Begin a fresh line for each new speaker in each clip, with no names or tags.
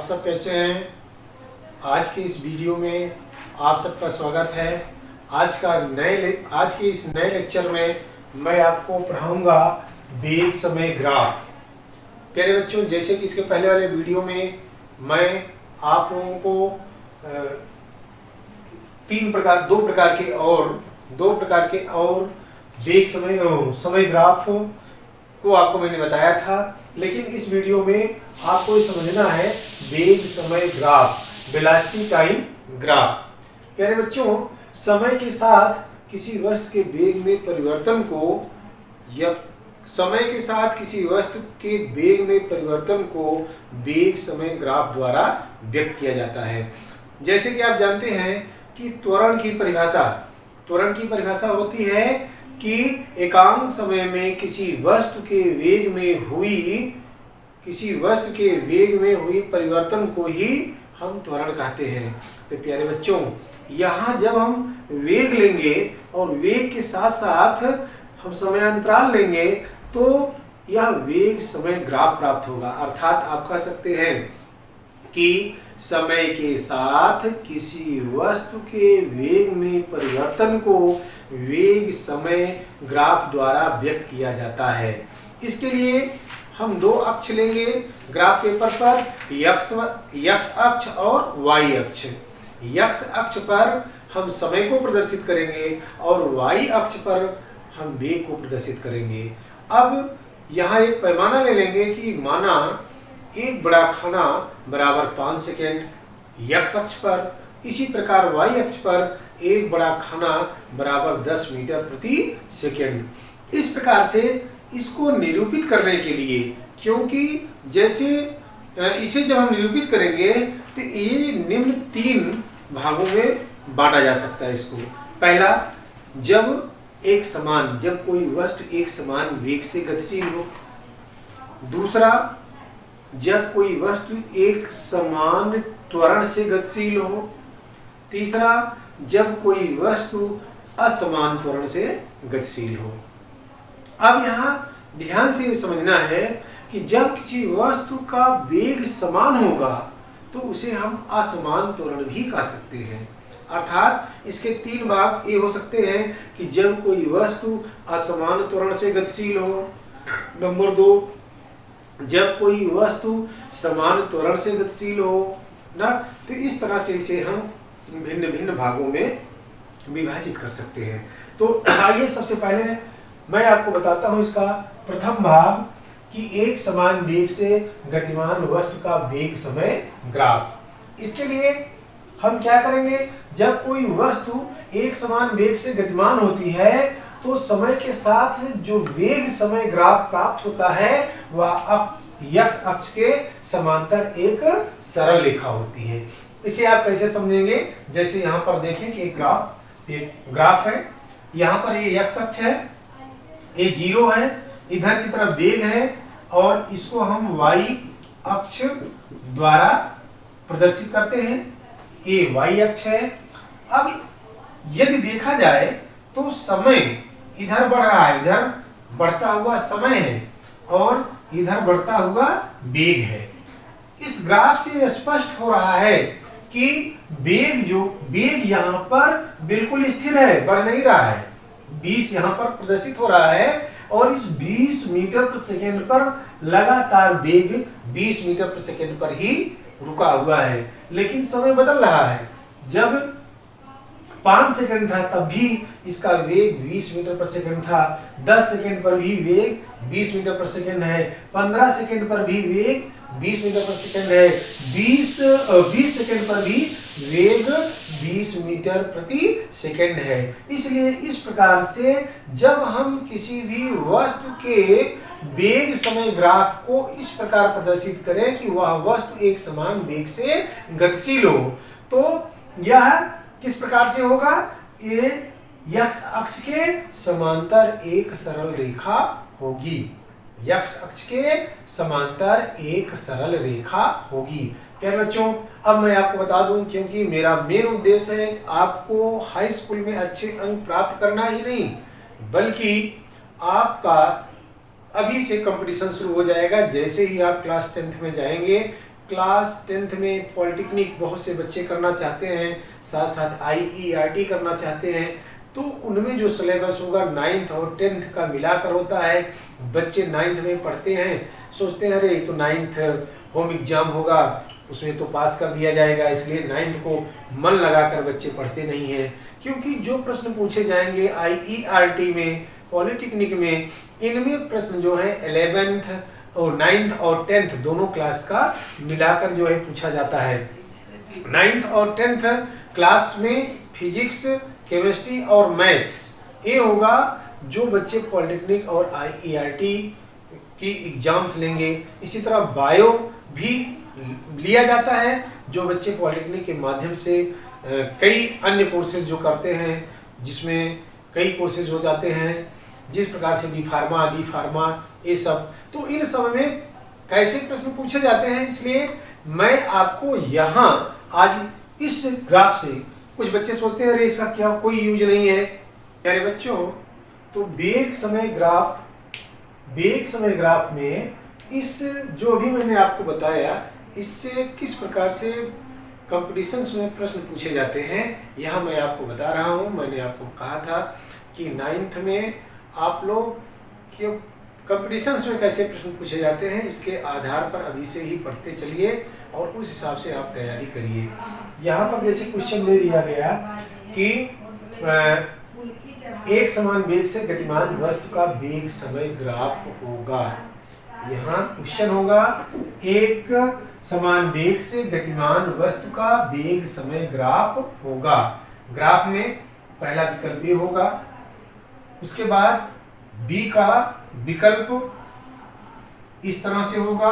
सब कैसे हैं? आज के इस वीडियो में आप सबका स्वागत है। आज के इस नए लेक्चर में मैं आपको पढ़ाऊंगा वेग समय ग्राफ। प्यारे बच्चों, जैसे कि इसके पहले वाले वीडियो में मैं आप लोगों को दो प्रकार के और वेग समय ग्राफ को आपको मैंने बताया था, लेकिन इस वीडियो में आपको ये समझना है वेग समय ग्राफ, वेलोसिटी टाइम ग्राफ। प्यारे बच्चों, समय के साथ किसी वस्तु के वेग में परिवर्तन को वेग समय ग्राफ द्वारा व्यक्त किया जाता है। जैसे कि आप जानते हैं कि त्वरण की परिभाषा होती है कि एकांक समय में किसी वस्तु के वेग में हुई परिवर्तन को ही हम त्वरण कहते हैं। तो प्यारे बच्चों, यहाँ जब हम वेग लेंगे और वेग के साथ साथ हम समयांतराल लेंगे तो यह वेग समय ग्राफ प्राप्त होगा। अर्थात आप कह सकते हैं कि समय के साथ किसी वस्तु के वेग में परिवर्तन को वेग समय ग्राफ द्वारा व्यक्त किया जाता है। इसके लिए हम दो अक्ष लेंगे ग्राफ पेपर पर, x अक्ष और y अक्ष। x अक्ष पर हम समय को प्रदर्शित करेंगे और y अक्ष पर हम वेग को प्रदर्शित करेंगे। अब यहाँ एक पैमाना ले लेंगे कि माना एक बड़ा खाना बराबर 5 सेकेंड x अक्ष पर, इसी प्रकार y अक्ष पर एक बड़ा खाना बराबर 10 मीटर प्रति सेकेंड। इस प्रकार से इसको निरूपित करने के लिए, क्योंकि जैसे इसे जब हम निरूपित करेंगे तो ये निम्न 3 भागों में बांटा जा सकता है इसको। पहला, जब कोई वस्तु एक समान वेग से गतिशील हो। दूसरा, जब कोई वस्तु एक समान त्वरण से गतिशील हो। तीसरा, जब कोई वस्तु असमान त्वरण से गतिशील हो। अब यहाँ ध्यान से समझना है कि जब किसी वस्तु का वेग समान होगा तो उसे हम असमान त्वरण भी कह सकते हैं। अर्थात इसके 3 भाग ये हो सकते हैं कि जब कोई वस्तु असमान त्वरण से गतिशील हो। नंबर 2, जब कोई वस्तु समान त्वरण से गतिशील हो ना। तो इस तरह से इसे हम भिन्न भिन्न भागों में विभाजित कर सकते हैं। तो आइए सबसे पहले मैं आपको बताता हूं इसका प्रथम भाग कि एक समान वेग से गतिमान वस्तु का वेग समय ग्राफ। इसके लिए हम क्या करेंगे, जब कोई वस्तु एक समान वेग से गतिमान होती है तो समय के साथ जो वेग समय ग्राफ प्राप्त होता है वह x अक्ष के समांतर एक सरल रेखा होती है। इसे आप कैसे समझेंगे, जैसे यहाँ पर देखें कि एक ग्राफ है, यहाँ पर ये x अक्ष है, ये 0 है, इधर की तरफ वेग है और इसको हम y अक्ष द्वारा प्रदर्शित करते हैं। ये y अक्ष है। अब यदि देखा जाए तो समय इधर बढ़ रहा है, इधर बढ़ता हुआ समय है और इधर बढ़ता हुआ वेग है। इस ग्राफ से स्पष्ट हो रहा है कि वेग यहाँ पर बिल्कुल स्थिर है, बढ़ नहीं रहा है। 20 यहाँ पर प्रदर्शित हो रहा है और इस 20 मीटर प्रति सेकेंड पर लगातार वेग 20 मीटर प्रति सेकेंड पर ही रुका हुआ है। लेकिन समय बदल रहा है। जब 5 सेकंड था तब भी इसका वेग 20 मीटर प्रति सेकंड था। 10 सेकंड पर भी वेग 20 मीटर प्रति सेकंड है। 15 सेकंड पर भी वेग 20 मीटर प्रति सेकंड है। 20 सेकंड पर भी वेग 20 मीटर प्रति सेकंड है। इसलिए इस प्रकार से जब हम किसी भी वस्तु के वेग समय ग्राफ को इस प्रकार प्रदर्शित करें कि वह वस्तु एक समान वेग से गतिशील हो, तो यह किस प्रकार से होगा, ये x अक्ष के समांतर एक सरल रेखा होगी। x अक्ष के समांतर एक सरल रेखा होगी। प्यारे बच्चों, अब मैं आपको बता दूं, क्योंकि मेरा मेन उद्देश्य है आपको हाई स्कूल में अच्छे अंक प्राप्त करना ही नहीं, बल्कि आपका अभी से कंपटीशन शुरू हो जाएगा। जैसे ही आप क्लास 10th में जाएंगे क्लास 10th में पॉलिटेक्निक बहुत से बच्चे करना चाहते हैं, साथ साथ IERT करना चाहते हैं, तो उनमें जो सिलेबस होगा 9th और 10th का मिलाकर होता है। बच्चे 9th में पढ़ते हैं, सोचते हैं अरे ये तो 9th होम एग्जाम होगा, उसमें तो पास कर दिया जाएगा, इसलिए 9th को मन लगाकर बच्चे पढ़ते नहीं हैं। क्योंकि जो प्रश्न पूछे जाएंगे IERT में, पॉलिटेक्निक में, इनमें प्रश्न जो है 11th और 9th और 10th दोनों क्लास का मिलाकर जो है पूछा जाता है। 9th और 10th क्लास में फिजिक्स, केमिस्ट्री और मैथ्स ये होगा जो बच्चे पॉलिटेक्निक और IERT की एग्जाम्स लेंगे। इसी तरह बायो भी लिया जाता है जो बच्चे पॉलिटेक्निक के माध्यम से कई अन्य कोर्सेज जो करते हैं, जिसमें कई कोर्सेज हो जाते हैं, जिस प्रकार से डी फार्मा ये सब, तो इन सब में कैसे प्रश्न पूछे जाते हैं। इसलिए मैं आपको यहाँ आज इस ग्राफ से, कुछ बच्चे सोचते हैं अरे इसका क्या कोई यूज नहीं है प्यारे बच्चों, तो वेग समय ग्राफ में इस जो भी मैंने आपको बताया, इससे किस प्रकार से कंपटीशंस में प्रश्न पूछे जाते हैं यहाँ मैं आपको बता रहा हूँ। मैंने आपको कहा था कि 9th में आप लोग के कंपटीशंस में कैसे प्रश्न पूछे जाते हैं, इसके आधार पर अभी से ही पढ़ते चलिए और उस हिसाब से आप तैयारी करिए। यहाँ पर जैसे क्वेश्चन दे दिया गया कि एक समान वेग से गतिमान वस्तु का वेग समय ग्राफ होगा। यहाँ क्वेश्चन होगा एक समान वेग से गतिमान वस्तु का वेग समय ग्राफ होगा। ग्राफ में पहला विकल्प ए होगा, उसके बाद बी का विकल्प इस तरह से होगा,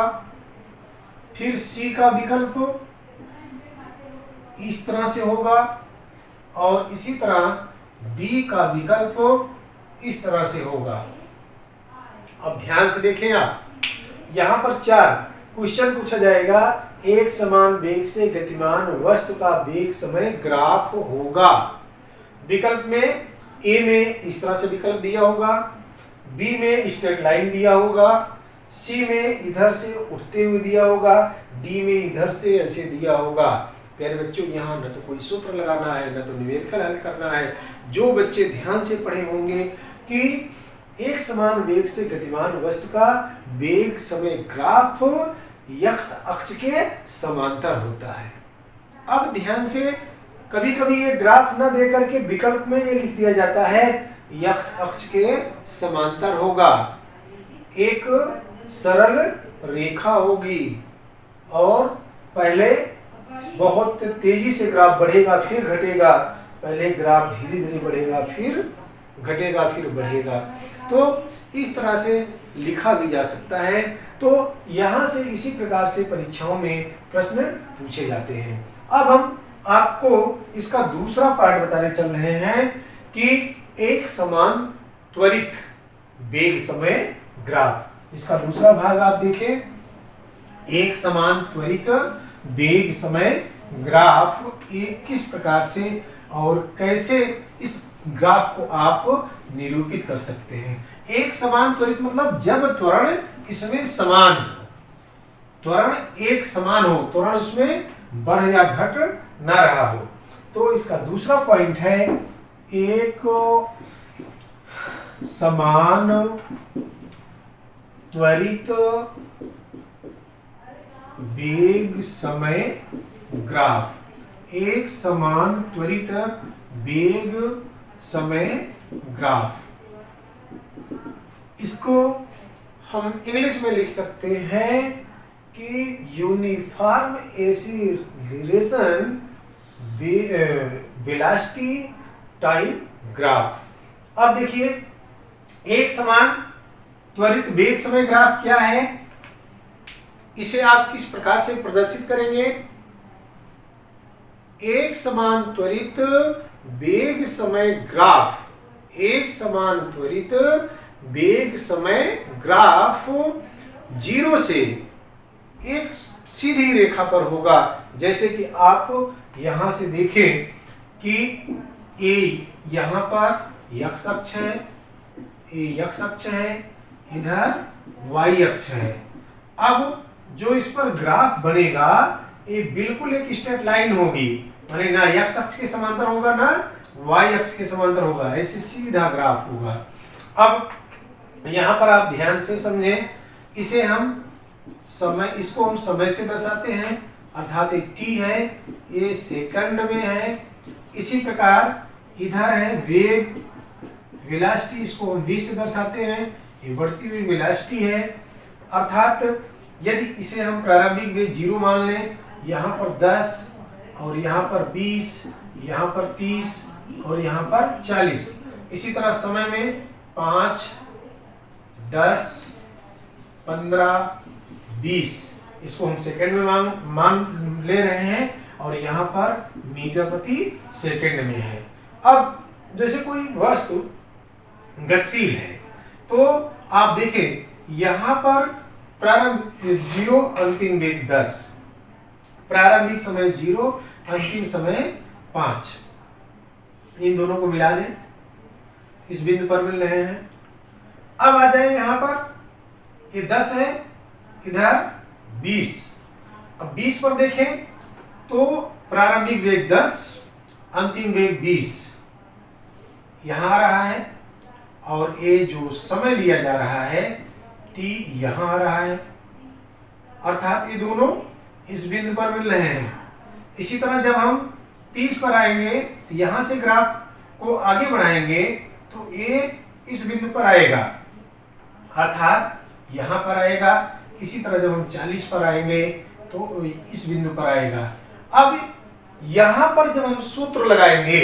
फिर सी का विकल्प इस तरह से होगा और इसी तरह डी का विकल्प इस तरह से होगा। अब ध्यान से देखें आप, यहाँ पर 4 क्वेश्चन पूछा जाएगा। एक समान वेग से गतिमान वस्तु का वेग समय ग्राफ होगा। विकल्प में ए में इस तरह से विकल्प दिया होगा, बी में स्ट्रेट लाइन दिया होगा, सी में इधर से उठते हुए दिया होगा, डी में इधर से ऐसे दिया होगा। प्यारे बच्चों, यहाँ न तो कोई सूत्र लगाना है, न तो न्यूमेरिकल हल करना है। जो बच्चे ध्यान से पढ़े होंगे कि एक समान वेग से गतिमान वस्तु का वेग समय ग्राफ x अक्ष के समांतर होता है। अब ध्यान से, कभी कभी ये ग्राफ न दे करके विकल्प में ये लिख दिया जाता है x अक्ष के समांतर होगा। एक सरल रेखा होगी और पहले बहुत तेजी से ग्राफ बढ़ेगा फिर घटेगा, पहले ग्राफ धीरे धीरे बढ़ेगा फिर घटेगा फिर बढ़ेगा। तो इस तरह से लिखा भी जा सकता है। तो यहाँ से इसी प्रकार से परीक्षाओं में प्रश्न पूछे जाते हैं। अब हम आपको इसका दूसरा पार्ट बताने चल रहे हैं कि एक समान त्वरित वेग समय ग्राफ। इसका दूसरा भाग आप देखें, एक समान त्वरित वेग समय ग्राफ किस प्रकार से और कैसे इस ग्राफ को आप निरूपित कर सकते हैं। एक समान त्वरित मतलब जब त्वरण इसमें समान हो, त्वरण एक समान हो, त्वरण उसमें बढ़ या घट ना रहा हो। तो इसका दूसरा पॉइंट है एक समान त्वरित वेग समय ग्राफ। एक समान त्वरित वेग समय ग्राफ, इसको हम इंग्लिश में लिख सकते हैं कि uniform acceleration velocity time graph. अब देखिए, एक समान त्वरित वेग समय ग्राफ क्या है, इसे आप किस प्रकार से प्रदर्शित करेंगे। एक समान त्वरित वेग समय ग्राफ, एक समान त्वरित वेग समय ग्राफ 0 से एक सीधी रेखा पर होगा। जैसे कि आप यहां से देखें कि ए यहां पर x अक्ष है, ये x अक्ष है, इधर y अक्ष है। अब जो इस पर ग्राफ बनेगा ये बिल्कुल एक स्ट्रेट लाइन होगी, माने ना x अक्ष के समांतर होगा ना y अक्ष के समांतर होगा, ऐसे सीधा ग्राफ होगा। अब यहाँ पर आप ध्यान से समझें, इसे हम इसको हम समय से दर्शाते हैं, अर्थात एक t है, ये सेकंड में है। इसी प्रकार इधर है वेग, वेलोसिटी, इसको हम v से दर्शाते हैं, ये बढ़ती हुई वेलोसिटी है। अर्थात यदि इसे हम प्रारंभिक वेग 0 मान लें, यहाँ पर 10 और यहाँ पर 20, यहाँ पर 30 और यहाँ पर 40, इसी तरह समय में 5, 10, 15, 20, इसको हम सेकंड में मान ले रहे हैं और यहाँ पर मीटर प्रति सेकंड में है। अब जैसे कोई वस्तु गतिशील है तो आप देखें यहाँ पर प्रारंभ 0, अंतिम वेग 10, प्रारंभिक समय 0, अंतिम समय 5, इन दोनों को मिला दें, इस बिंदु पर मिल रहे हैं। अब आ जाए यहाँ पर, ये 10 है, इधर 20। अब 20 पर देखें तो प्रारंभिक वेग 10, अंतिम वेग 20 यहाँ आ रहा है और ये जो समय लिया जा रहा है t यहाँ आ रहा है, अर्थात ये दोनों इस बिंदु पर मिल रहे हैं। इसी तरह जब हम 30 पर आएंगे तो यहाँ से ग्राफ को आगे बढ़ाएंगे तो ये इस बिंदु पर आएगा, अर्थात यहाँ पर आएगा। इसी तरह जब हम 40 पर आएंगे तो इस बिंदु पर आएगा। अब यहाँ पर जब हम सूत्र लगाएंगे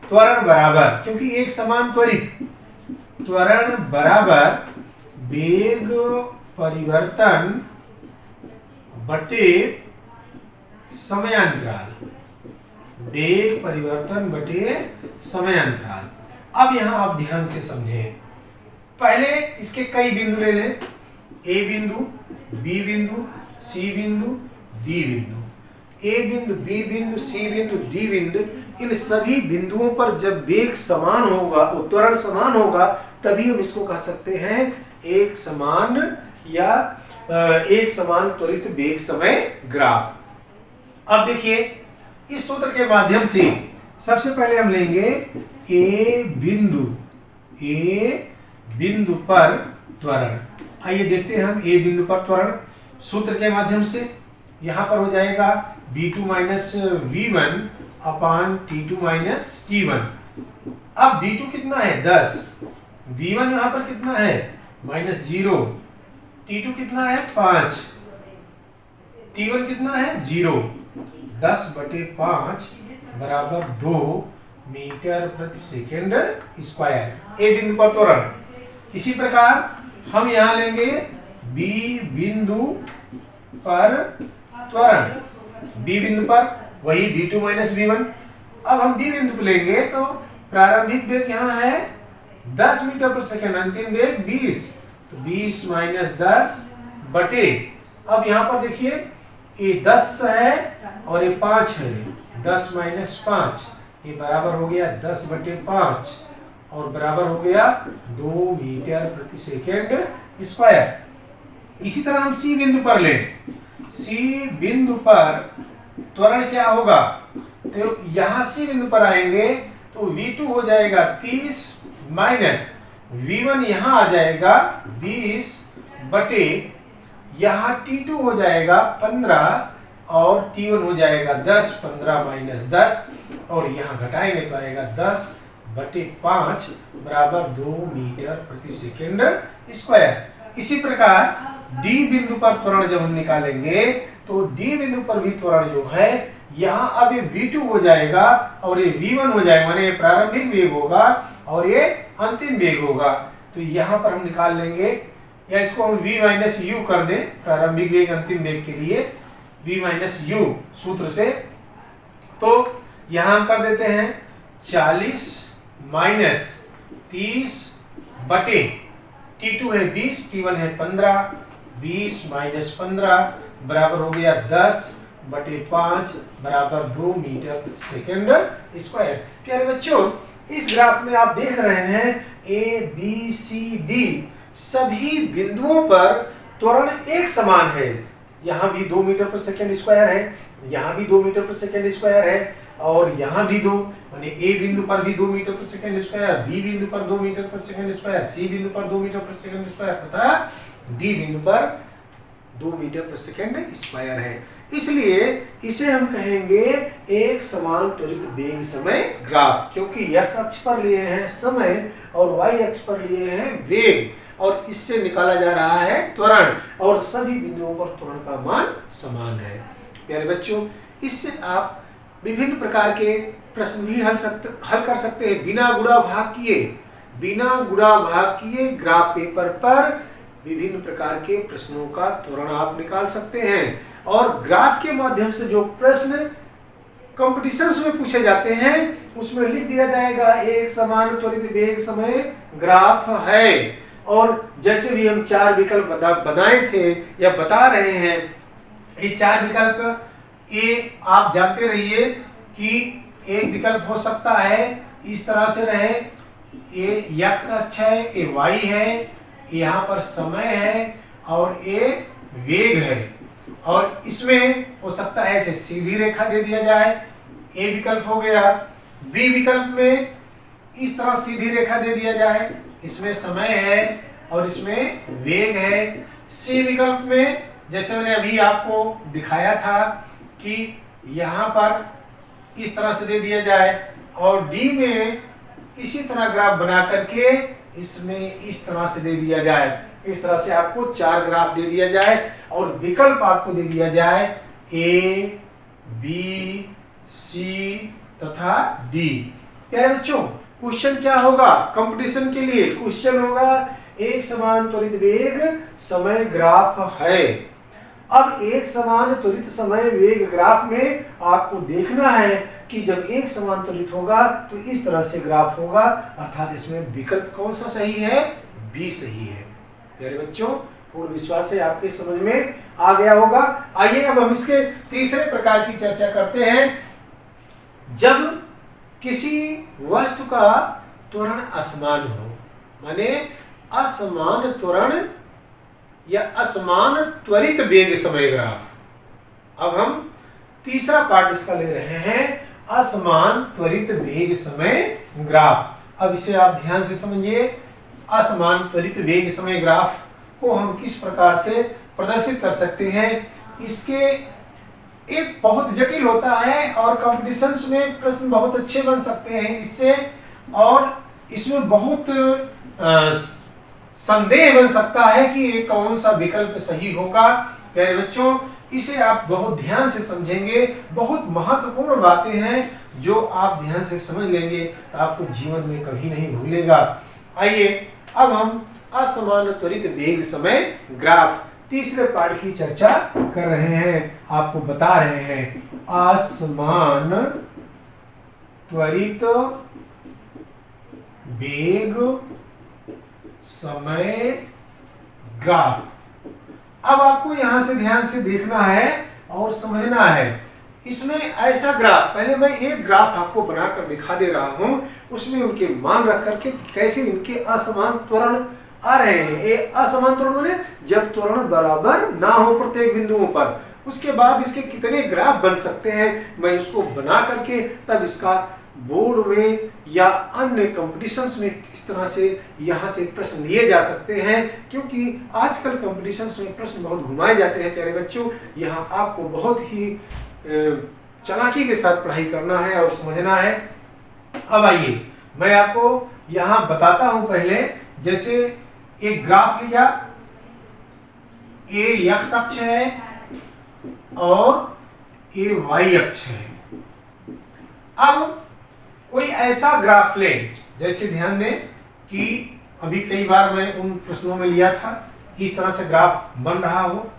त्वरण बराबर, क्योंकि एक समान त्वरित, त्वरण बराबर वेग परिवर्तन बटे समयांतराल, वेग परिवर्तन बटे समयांतराल। अब यहाँ आप ध्यान से समझें, पहले इसके कई बिंदु ले लें, ए बिंदु, बी बिंदु, सी बिंदु, डी बिंदु। ए बिंदु, बी बिंदु, सी बिंदु, डी बिंदु, इन सभी बिंदुओं पर जब वेग समान होगा, त्वरण समान होगा, तभी हम इसको कह सकते हैं एक समान या एक समान त्वरित वेग समय ग्राफ। अब देखिए इस सूत्र के माध्यम से सबसे पहले हम लेंगे ए बिंदु पर त्वरण। आइए देखते हैं हम ए बिंदु पर त्वरण सूत्र के माध्यम से। यहाँ पर हो जाएगा v2 माइनस v1 अपान t2 माइनस t1। अब v2 कितना है 10, v1 यहाँ पर कितना है -0, t2 कितना है 5, t1 कितना है 0, 10/5 बराबर 2 मीटर प्रति सेकेंड स्क्वायर, ए बिंदु पर त्वरण। इसी प्रकार हम यहाँ लेंगे बी बिंदु पर त्वरण, बी बिंदु पर वही v2 माइनस v1। अब हम डी बिंदु पर लेंगे तो प्रारंभिक वेग यहाँ है 10 मीटर पर सेकेंड, अंतिम वेग 20, तो 20 माइनस 10 बटे, अब यहाँ पर देखिए ये 10 है और ये 5 है, 10 माइनस 5, ये बराबर हो गया 10/5 और बराबर हो गया 2 मीटर प्रति सेकेंड स्क्वायर। इसी तरह हम सी बिंदु पर लें, सी बिंदु पर त्वरण क्या होगा, तो यहाँ सी बिंदु पर आएंगे तो v2 हो जाएगा 30 माइनस v1 यहाँ आ जाएगा 20 बटे, यहाँ t2 हो जाएगा 15 और t1 हो जाएगा 10, 15 माइनस 10 और यहाँ घटाएंगे तो आएगा 10/5 बराबर 2 मीटर प्रति सेकेंड स्क्वायर। इसी प्रकार डी बिंदु पर त्वरण जब हम निकालेंगे तो डी बिंदु पर भी त्वरण जो है यहाँ अब ये v2 हो जाएगा और ये v1 हो जाएगा, माने ये प्रारंभिक वेग होगा और ये अंतिम वेग होगा। तो यहाँ पर हम निकाल लेंगे, या इसको हम v माइनस u कर दें, प्रारंभिक वेग अंतिम वेग के लिए v माइनस u सूत्र से। तो यहाँ हम कर देते हैं 40 माइनस 30 बटे, t2 है 20, t1 है 15, 20 माइनस 15 बराबर हो गया 10/5 बराबर 2 मीटर सेकेंड स्क्वायर। प्यारे बच्चों, इस ग्राफ में आप देख रहे हैं ए बी सी डी सभी बिंदुओं पर त्वरण एक समान है, यहाँ भी 2 मीटर पर सेकेंड स्क्वायर है, यहाँ भी 2 मीटर पर सेकेंड स्क्वायर है, और यहाँ भी 2, माने ए बिंदु पर भी 2 मीटर पर सेकेंड स्क्वायर, बी बिंदु पर 2 मीटर पर सेकेंड स्क्वायर, सी बिंदु पर 2 मीटर पर सेकेंड स्क्वायर तथा डी बिंदु पर 2 मीटर पर सेकेंड स्क्वायर है। इसलिए इसे हम कहेंगे एक समान त्वरित वेग समय ग्राफ, क्योंकि x अक्ष पर लिए हैं समय और y अक्ष पर लिए हैं वेग, और इससे निकाला जा रहा है त्वरण, और सभी बिंदुओं पर त्वरण का मान समान है। प्यारे बच्चों, इससे आप विभिन्न प्रकार के प्रश्न भी हल कर सकते हैं बिना गुणा भाग किए ग्राफ पेपर पर विभिन्न प्रकार के प्रश्नों का त्वरण आप निकाल सकते हैं। और ग्राफ के माध्यम से जो प्रश्न कॉम्पिटिशन्स में पूछे जाते हैं उसमें लिख दिया जाएगा एक समान त्वरित वेग समय ग्राफ है। और जैसे भी हम 4 विकल्प बनाए थे या बता रहे हैं, ये 4 विकल्प ये आप जानते रहिए कि एक विकल्प हो सकता है इस तरह से रहे, ये x अक्ष है, ये y है, यहाँ पर समय है और ये वेग है। और इसमें हो सकता है ऐसे सीधी रेखा दे दिया जाए, ए विकल्प हो गया। बी विकल्प में इस तरह सीधी रेखा दे दिया जाए, इसमें समय है और इसमें वेग है। सी विकल्प में जैसे मैंने अभी आपको दिखाया था कि यहाँ पर इस तरह से दे दिया जाए, और डी में इसी तरह ग्राफ बना करके इसमें इस तरह से दे दिया जाए। इस तरह से आपको 4 ग्राफ दे दिया जाए और विकल्प आपको दे दिया जाए ए, बी, सी तथा डी। प्यारे बच्चों, क्वेश्चन क्या होगा कंपटीशन के लिए? क्वेश्चन होगा एक समान त्वरित वेग समय ग्राफ है। अब एक समान त्वरित समय वेग ग्राफ में आपको देखना है कि जब एक समान त्वरित होगा तो इस तरह से ग्राफ होगा, अर्थात इसमें विकल्प कौन सा सही है? बी सही है। प्यारे बच्चों, पूर्ण विश्वास है आपके समझ में आ गया होगा। आइए अब हम इसके तीसरे प्रकार की चर्चा करते हैं। जब किसी वस्तु का त्वरण असमान हो, माने असमान त्वरण या असमान त्वरित वेग समय ग्राफ। अब हम तीसरा पार्ट इसका ले रहे हैं, असमान त्वरित वेग समय ग्राफ। अब इसे आप ध्यान से समझिए। असमान त्वरित वेग समय ग्राफ को हम किस प्रकार से प्रदर्शित कर सकते हैं? इसके एक बहुत जटिल होता है और कॉम्पिटिशन्स में प्रश्न बहुत अच्छे बन सकते हैं इससे, और इसमें बहुत संदेह बन सकता है कि ये कौन सा विकल्प सही होगा। प्यारे बच्चों, इसे आप बहुत ध्यान से समझेंगे। बहुत महत्वपूर्ण बातें हैं जो आप ध्यान से समझ लेंगे तो आपको जीवन में कभी नहीं भूलेगा। आइए अब हम असमान त्वरित वेग समय ग्राफ तीसरे पार्ट की चर्चा कर रहे हैं। आपको बता रहे हैं असमान त्वरित वेग समय ग्राफ। अब आपको यहां से ध्यान से देखना है और समझना है। इसमें ऐसा ग्राफ, पहले मैं एक ग्राफ आपको बनाकर दिखा दे रहा हूं, उसमें उनके मान रख करके कैसे इनके असमान त्वरण आ रहे हैं। ये असमान त्वरण माने जब त्वरण बराबर ना हो प्रत्येक बिंदुओं पर, उसके बाद इसके कितने ग्राफ बन सकते हैं, मैं उसको बना करके तब इसका बोर्ड में या अन्य कॉम्पिटिशन्स में इस तरह से यहाँ से प्रश्न लिए जा सकते हैं। क्योंकि आजकल कॉम्पिटिशन्स में प्रश्न बहुत घुमाए जाते हैं। प्यारे बच्चों, यहाँ आपको बहुत ही चालाकी के साथ पढ़ाई करना है और समझना है। अब आइए मैं आपको यहाँ बताता हूँ। पहले जैसे एक ग्राफ लिया, ये x अक्ष है और ये y अक्ष है। अब कोई ऐसा ग्राफ ले, जैसे ध्यान दें कि अभी कई बार मैं उन प्रश्नों में लिया था, इस तरह से ग्राफ बन रहा हो।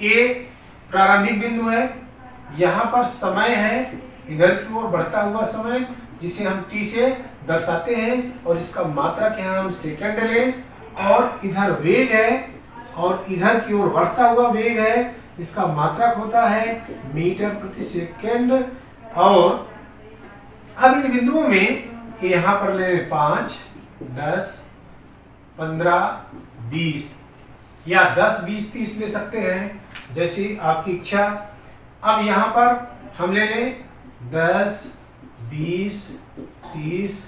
ये प्रारंभिक बिंदु है, यहाँ पर समय है, इधर की ओर बढ़ता हुआ समय जिसे हम t से दर्शाते हैं, और इसका मात्रक यहाँ हम सेकंड लें, और इधर वेग है और इधर की ओर बढ़ता हुआ वेग है, इसका मात्रक होता है मीटर प्रति सेकंड। और अब इन बिंदुओं में यहाँ पर ले 5, 10, 15, 20 या 10, 20, 30 ले सकते हैं। जैसी आपकी इच्छा। अब यहाँ पर हम ले लें 10, 20, 30,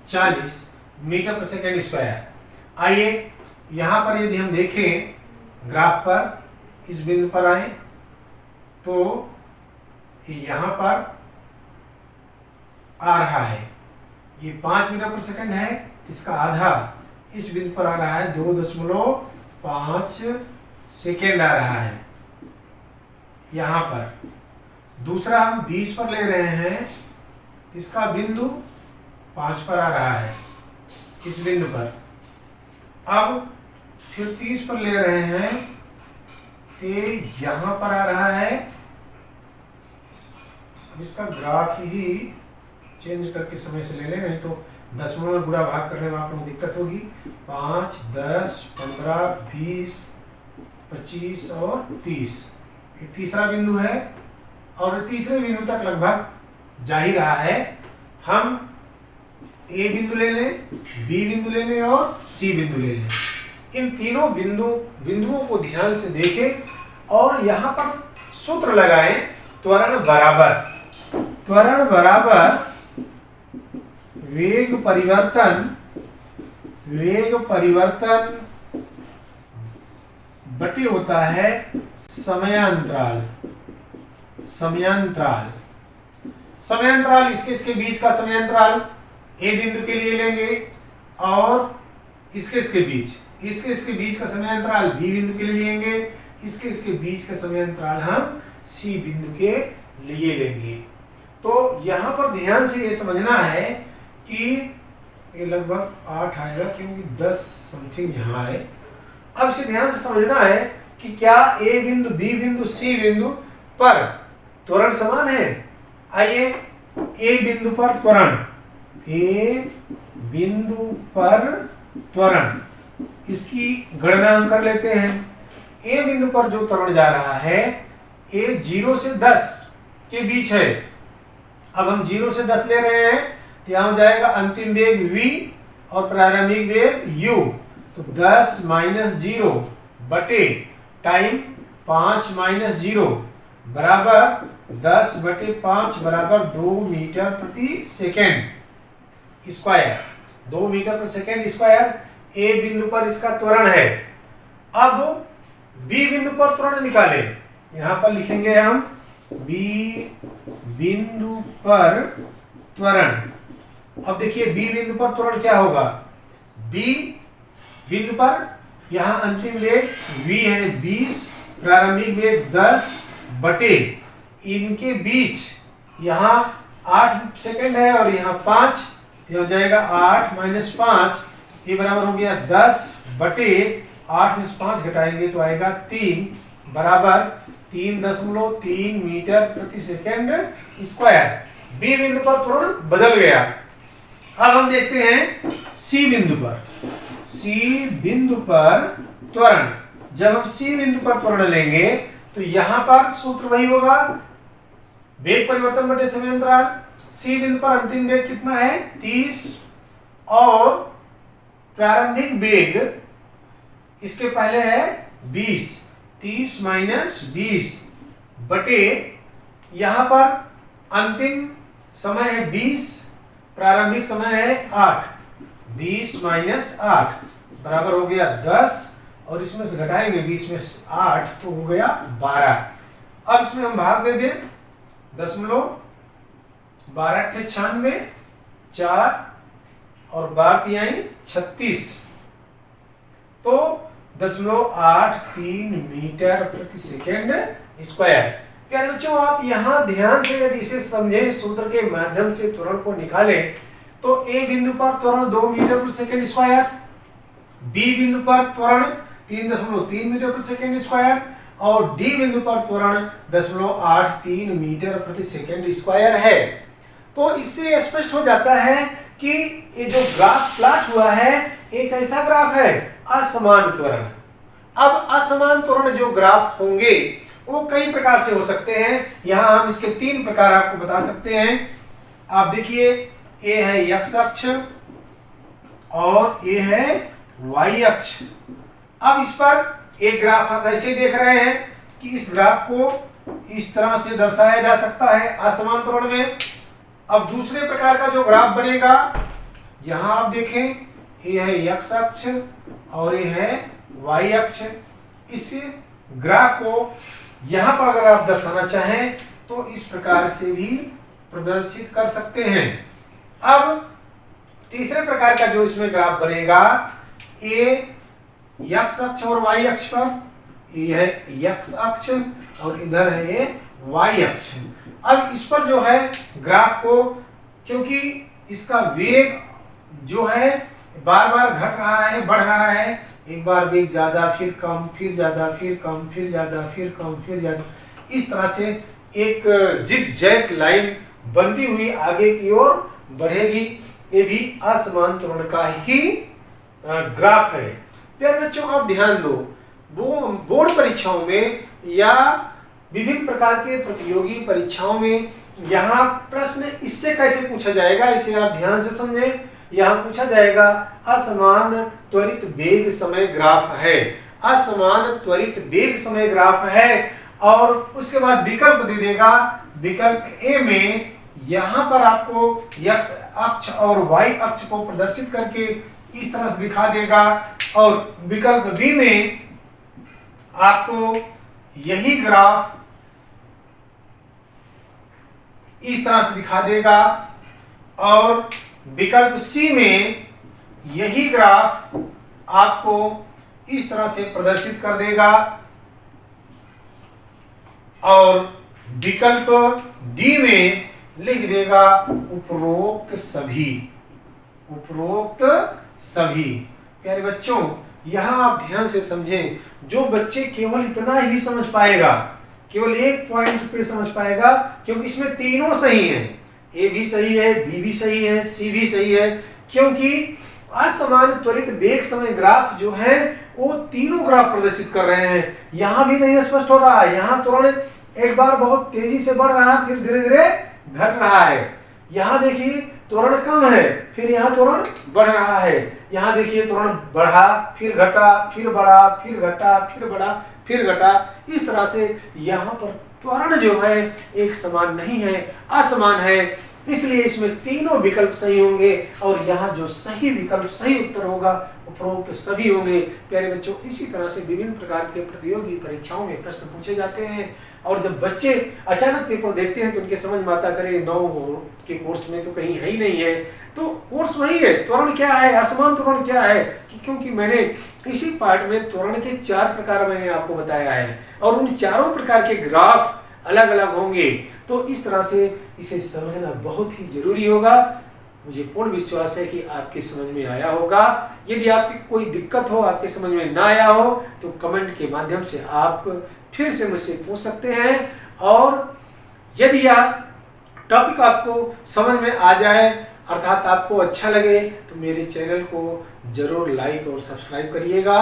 40 मीटर पर सेकेंड स्क्वायर। आइए यहाँ पर यदि हम देखें ग्राफ पर, इस बिंदु पर आए तो यहाँ पर आ रहा है, ये 5 मीटर पर सेकंड है, इसका आधा इस बिंदु पर आ रहा है 2.5 सेकेंड आ रहा है यहाँ पर। दूसरा हम 20 पर ले रहे हैं, इसका बिंदु 5 पर आ रहा है इस बिंदु पर। अब फिर 30 पर ले रहे हैं तो यहाँ पर आ रहा है। अब इसका ग्राफ ही चेंज करके समय से ले लें, नहीं तो दशमलव में गुणा भाग करने में आप लोगों को दिक्कत होगी। 5, 10, 15, 20, 25 और 30, ये तीसरा बिंदु है और तीसरे बिंदु तक लगभग जा ही रहा है। हम ए बिंदु ले लें, बी बिंदु ले लें और सी बिंदु ले लें। इन तीनों बिंदुओं को ध्यान से देखें और यहाँ पर सूत्र लगाएं, त्वरण बराबर वेग परिवर्तन बटे होता है समयांतराल। इसके बीच का समयांतराल ए बिंदु के लिए लेंगे और इसके बीच का समयांतराल बी बिंदु के लिए लेंगे, इसके बीच का समयांतराल हम सी बिंदु के लिए लेंगे। तो यहाँ पर ध्यान से ये समझना है कि ये लगभग 8 आएगा क्योंकि 10 समथिंग यहाँ है। अब इसे ध्यान से समझना है कि क्या ए बिंदु, बी बिंदु, सी बिंदु पर त्वरण समान है। आइए ए बिंदु पर त्वरण इसकी गणना हम कर लेते हैं। ए बिंदु पर जो त्वरण जा रहा है ए 0 से 10 के बीच है। अब हम 0 से 10 ले रहे हैं तो यहाँ हो जाएगा अंतिम वेग v और प्रारंभिक वेग u। तो 10 - 0 बटे टाइम 5 - 0 बराबर 10/5 बराबर 2 मीटर प्रति सेकेंड स्क्वायर। 2 मीटर प्रति सेकेंड स्क्वायर ए बिंदु पर इसका त्वरण है। अब बी बिंदु पर त्वरण निकालें। यहाँ पर लिखेंगे हम बी बिंदु पर त्वरण। अब देखिए बी बिंदु पर त्वरण क्या होगा। बी बिंदु पर यहाँ अंतिम वेग v है 20, प्रारंभिक वेग 10 बटे इनके बीच यहाँ 8 सेकेंड है और यहाँ 5, ये हो जाएगा 8 - 5, ये बराबर हो गया 10 बटे 8 में 5 घटाएंगे तो आएगा 3 बराबर 3.3 मीटर प्रति सेकेंड स्क्वायर। बी बिंदु पर त्वरण बदल गया। अब हम देखते हैं सी बिंदु पर त्वरण। जब हम सी बिंदु पर त्वरण लेंगे तो यहां पर सूत्र वही होगा, वेग परिवर्तन बटे समयांतराल। सी बिंदु पर अंतिम वेग कितना है 30 और प्रारंभिक वेग इसके पहले है 20। 30 - 20 बटे यहां पर अंतिम समय है 20, प्रारंभिक समय है 8। 20 - 8 बराबर हो गया 10 और इसमें से घटाएंगे 20 में 8 तो हो गया 12। अब इसमें हम भाग दे दें 12 × 96, 4 और 12 × 36 तो 0.83 मीटर प्रति सेकेंड स्क्वायर। प्यारे बच्चों आप यहाँ ध्यान से यदि इसे समझें, सूत्र के माध्यम से त्वरण को निकालें तो ए बिंदु पर त्वरण 2 मीटर प्रति सेकेंड स्क्वायर, बी बिंदु पर त्वरण 3.3 मीटर प्रति सेकेंड स्क्वायर और डी बिंदु पर त्वरण 0.83 मीटर प्रति सेकेंड स्क्वायर है। तो इससे स्पष्ट हो जाता है कि ये जो ग्राफ प्लॉट हुआ है एक ऐसा ग्राफ है असमान त्वरण। अब असमान त्वरण जो ग्राफ होंगे वो कई प्रकार से हो सकते हैं। यहाँ हम इसके 3 प्रकार आपको बता सकते हैं। आप देखिए ए है x अक्ष और ए है y अक्ष। अब इस पर एक ग्राफ आप ऐसे देख रहे हैं कि इस ग्राफ को इस तरह से दर्शाया जा सकता है असमान त्वरण में। अब दूसरे प्रकार का जो ग्राफ बनेगा, यहाँ आप देखें, ये है x अक्ष और ये है y अक्ष। इस ग्राफ को यहाँ पर अगर आप दर्शाना चाहें तो इस प्रकार से भी प्रदर्शित कर सकते हैं। अब तीसरे प्रकार का जो इसमें ग्राफ बनेगा, ये x अक्ष और y अक्ष पर, ये है x अक्ष और इधर है ये y अक्ष। अब इस पर जो है ग्राफ को, क्योंकि इसका वेग जो है बार बार घट रहा है, बढ़ रहा है, एक बार वेग ज्यादा, फिर कम, फिर ज्यादा, फिर कम, फिर ज्यादा, फिर कम, फिर ज्यादा, इस तरह से एक जिग-जैग लाइन बनती हुई आगे की ओर बढ़ेगी। ये भी असमान त्वरण का ही ग्राफ है। प्यारे बच्चों, आप ध्यान दो, बोर्ड परीक्षाओं में या विभिन्न प्रकार के प्रतियोगी परीक्षाओं में यहाँ प्रश्न इससे कैसे पूछा जाएगा, इसे आप ध्यान से समझें। यहाँ पूछा जाएगा असमान त्वरित वेग समय ग्राफ है, असमान त्वरित वेग समय ग्राफ है, और उसके बाद विकल्प दे देगा। विकल्प ए में यहाँ पर आपको x अक्ष और y अक्ष को प्रदर्शित करके इस तरह से दिखा देगा, और विकल्प बी में आपको यही ग्राफ इस तरह से दिखा देगा, और विकल्प सी में यही ग्राफ आपको इस तरह से प्रदर्शित कर देगा, और विकल्प डी में लिख देगा उपरोक्त सभी, उपरोक्त सभी। प्यारे बच्चों, यहाँ आप ध्यान से समझें, जो बच्चे केवल इतना ही समझ पाएगा, केवल एक पॉइंट पे समझ पाएगा, क्योंकि इसमें तीनों सही हैं, ए भी सही है, बी भी सही है, सी भी सही है, क्योंकि असमान त्वरित वेग समय ग्राफ जो है वो तीनों ग्राफ प्रदर्शित कर रहे हैं। यहाँ भी नहीं स्पष्ट हो रहा है, यहाँ त्वरण एक बार बहुत तेजी से बढ़ रहा है, फिर धीरे धीरे घट रहा है। यहाँ देखिए त्वरण कम है, फिर यहाँ त्वरण बढ़ रहा है। यहाँ देखिए त्वरण बढ़ा, फिर घटा, फिर बढ़ा, फिर घटा, फिर बढ़ा, फिर घटा। इस तरह से यहाँ पर त्वरण जो है एक समान नहीं है, असमान है, इसलिए इसमें तीनों विकल्प सही होंगे, और यहाँ जो सही विकल्प, सही उत्तर होगा, उपरोक्त सभी होंगे। प्यारे बच्चों, इसी तरह से विभिन्न प्रकार के प्रतियोगी परीक्षाओं में प्रश्न पूछे जाते हैं, और जब बच्चे अचानक पेपर देखते हैं तो उनके समझ में आता, करे 9 के कोर्स में तो कहीं है ही नहीं है, तो कोर्स वही है, त्वरण क्या है, असमान त्वरण क्या है, क्योंकि मैंने इसी पार्ट में त्वरण के 4 प्रकार मैंने आपको बताया है, और उन चारों प्रकार के ग्राफ अलग अलग होंगे। तो इस तरह से इसे समझना बहुत ही जरूरी होगा। मुझे पूर्ण विश्वास है कि आपके समझ में आया होगा। यदि आपकी कोई दिक्कत हो, आपके समझ में ना आया हो, तो कमेंट के माध्यम से आप फिर से मुझसे पूछ सकते हैं, और यदि टॉपिक आपको समझ में आ जाए, अर्थात आपको अच्छा लगे, तो मेरे चैनल को जरूर लाइक और सब्सक्राइब करिएगा।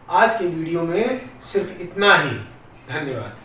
आज के वीडियो में सिर्फ इतना ही। धन्यवाद।